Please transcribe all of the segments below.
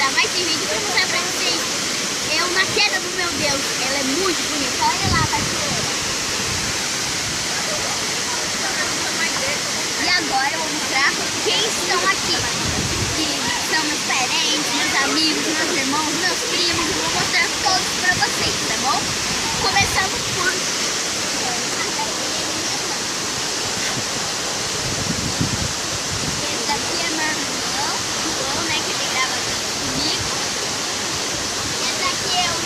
gravar mais esse vídeo pra mostrar pra vocês eu na queda do meu Deus. Ela é muito bonita. Olha lá a cachoeira. E agora eu vou mostrar quem estão aqui. Que são meus parentes, meus amigos, meus irmãos, meus primos. Eu vou mostrar todos pra vocês, tá bom? Começando por... esse daqui é meu irmão, João, né, que ele grava comigo. Esse daqui é o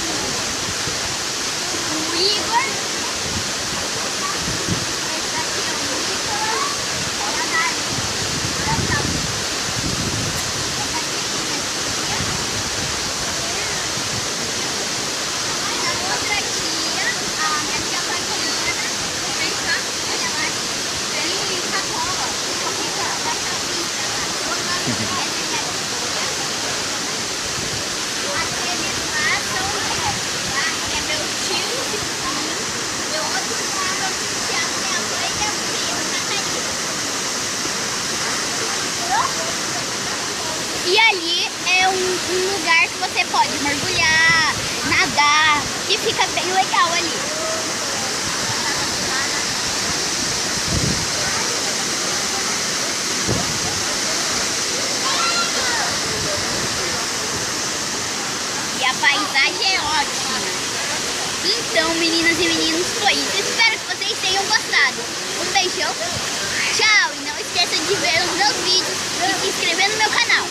Igor. Esse daqui é o Nicolas. Olha a Dani. Essa aqui é a outra tia, a minha tia Tatiana. Olha lá, tem sacola. Aqueles lá são lá, que é meu tio, meu outro irmão, meu Cristiano, minha mãe e minha prima, Catarina. E ali é um lugar que você pode mergulhar, nadar, e fica bem legal ali. E a paisagem é ótima. Então, meninas e meninos, foi isso. Espero que vocês tenham gostado. Um beijão, tchau! E não esqueça de ver os meus vídeos e se inscrever no meu canal.